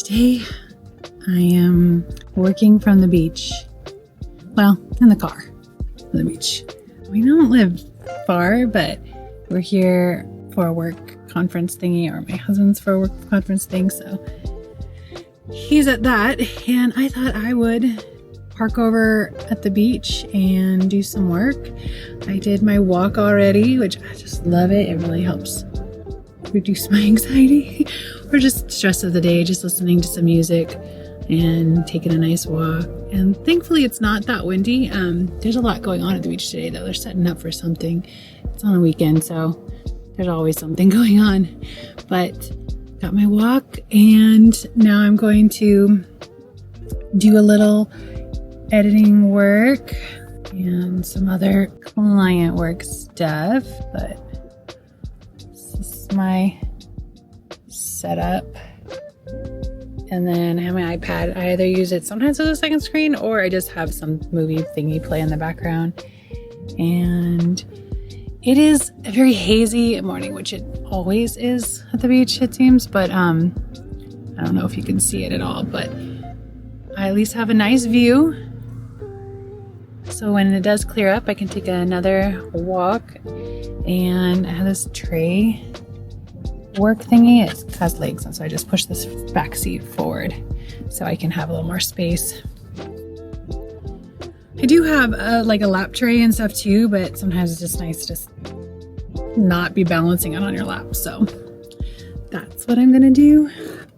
Today I am working from the beach. Well, in the car from the beach. We don't live far, but we're here for a work conference thingy, or my husband's for a work conference thing, so he's at that, and I thought I would park over at the beach and do some work. I did my walk already, which I just love it. It really helps reduce my anxiety or just stress of the day, just listening to some music and taking a nice walk. And thankfully it's not that windy. There's a lot going on at the beach today though. They're setting up for something. It's on a weekend, so there's always something going on. But got my walk, and now I'm going to do a little editing work and some other client work stuff. But this is my setup. And then I have my iPad. I either use it sometimes as a second screen, or I just have some movie thingy play in the background. And it is a very hazy morning, which it always is at the beach, it seems. But I don't know if you can see it at all, but I at least have a nice view. So when it does clear up, I can take another walk. And I have this tray work thingy. It has legs, and so I just push this back seat forward so I can have a little more space. I do have a lap tray and stuff too, but sometimes it's just nice to just not be balancing it on your lap. So that's what I'm gonna do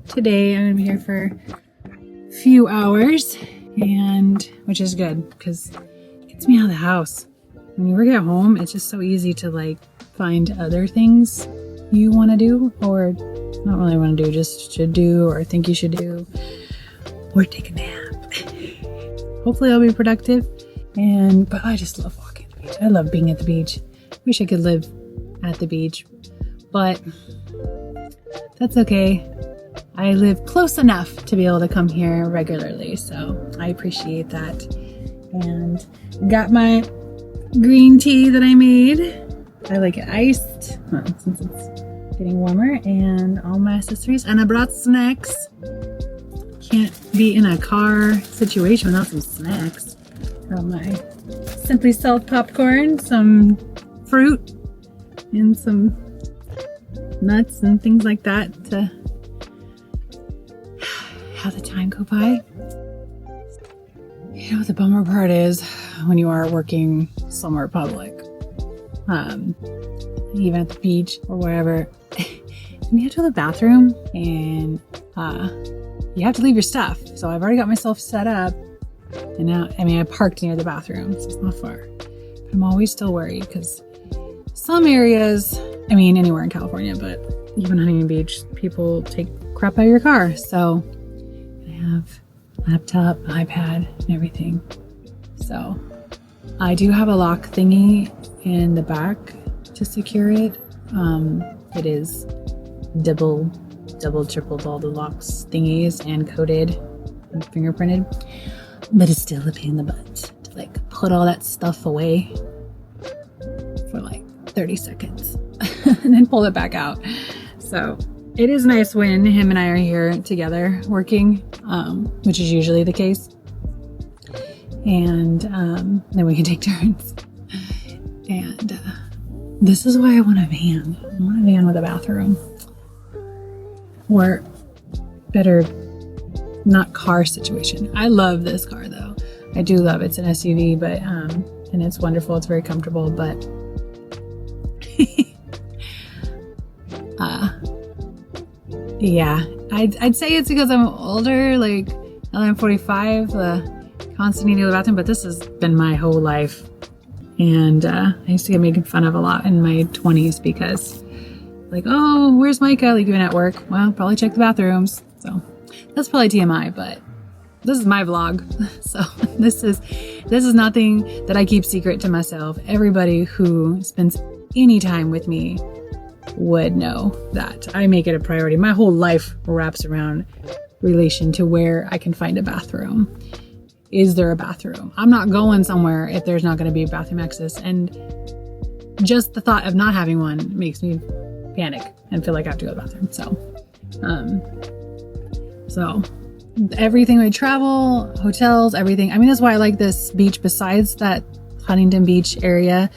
today. I'm gonna be here for a few hours, and which is good because it gets me out of the house. When you work at home, it's just so easy to find other things you want to do, or not really want to do, just should do, or think you should do, or take a nap. Hopefully I'll be productive. But I just love walking at the beach. I love being at the beach. Wish I could live at the beach, but that's okay. I live close enough to be able to come here regularly, so I appreciate that. And got my green tea that I made. I like it iced, since it's getting warmer, and all my accessories. And I brought snacks. Can't be in a car situation without some snacks. Got my Simply Self popcorn, some fruit, and some nuts and things like that to have the time go by. You know what the bummer part is when you are working somewhere public, even at the beach or wherever, and you have to go to the bathroom and you have to leave your stuff. So I've already got myself set up, and now, I parked near the bathroom, so it's not far. But I'm always still worried because some areas, anywhere in California, but even Huntington Beach, people take crap out of your car. So I have laptop, iPad, and everything. So I do have a lock thingy in the back to secure it. It is double, tripled all the locks thingies and coded and fingerprinted, but it's still a pain in the butt to put all that stuff away for 30 seconds and then pull it back out. So it is nice when him and I are here together working, which is usually the case. And then we can take turns. And this is why I want a van. I want a van with a bathroom. Or better, not car situation. I love this car though. I do love it. It's an SUV, but and it's wonderful. It's very comfortable, but yeah, I'd say it's because I'm older. Now that I'm 45, the constant need to go to the bathroom, but this has been my whole life. And I used to get made fun of a lot in my 20s because like, oh, where's Micah? Like even at work. Well, probably check the bathrooms. So that's probably TMI, but this is my vlog. So this is nothing that I keep secret to myself. Everybody who spends any time with me would know that I make it a priority. My whole life wraps around relation to where I can find a bathroom. Is there a bathroom? I'm not going somewhere if there's not going to be bathroom access. And just the thought of not having one makes me panic and feel like I have to go to the bathroom. So everything we travel, hotels, everything. I mean, that's why I like this beach. Besides that Huntington Beach area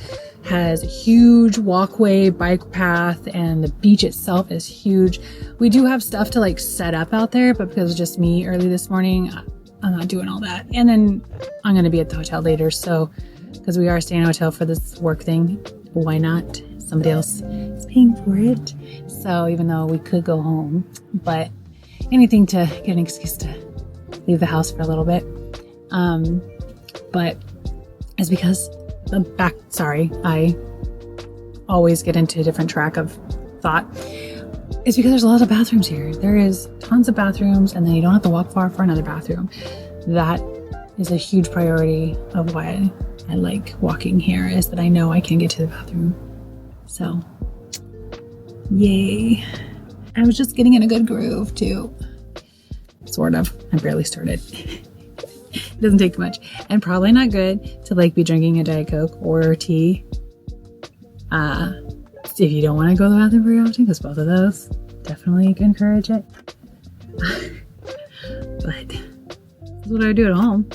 has a huge walkway, bike path, and the beach itself is huge. We do have stuff to like set up out there, but because it's just me early this morning, I'm not doing all that. And then I'm going to be at the hotel later. So, because we are staying in a hotel for this work thing, why not? Somebody else is paying for it. So even though we could go home, but anything to get an excuse to leave the house for a little bit. But it's because I always get into a different track of thought. It's because there's a lot of bathrooms here. There is tons of bathrooms, and then you don't have to walk far for another bathroom. That is a huge priority of why I like walking here, is that I know I can get to the bathroom. So, yay. I was just getting in a good groove too. Sort of. I barely started. It doesn't take much. And probably not good to like be drinking a Diet Coke or tea. If you don't want to go to the bathroom very often, because both of those definitely encourage it. But that's what I would do at home.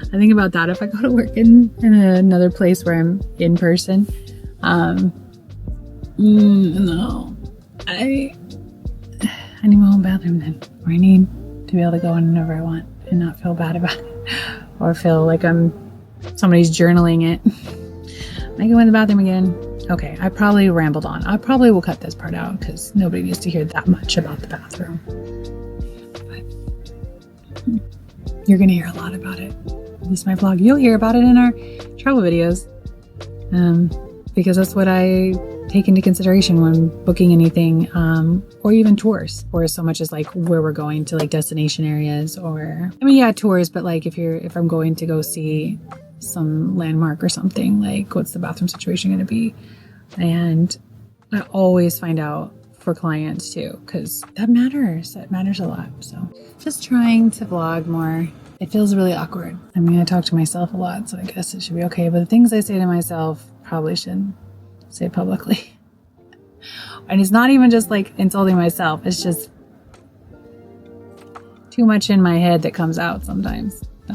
I think about that if I go to work in another place where I'm in person. No, I need my own bathroom then, or I need to be able to go in whenever I want and not feel bad about it, or feel like somebody's journaling it. I go in the bathroom again. Okay, I probably rambled on. I probably will cut this part out because nobody needs to hear that much about the bathroom. But you're gonna hear a lot about it. This is my vlog. You'll hear about it in our travel videos, because that's what I take into consideration when booking anything, or even tours, or so much as like where we're going to, like destination areas, or I mean, yeah, tours, but like if I'm going to go see some landmark or something, like what's the bathroom situation going to be? And I always find out for clients too, because that matters a lot. So just trying to vlog more. It feels really awkward. I mean, I talk to myself a lot, so I guess it should be okay, but the things I say to myself probably shouldn't say publicly. And it's not even just like insulting myself, it's just too much in my head that comes out sometimes. So.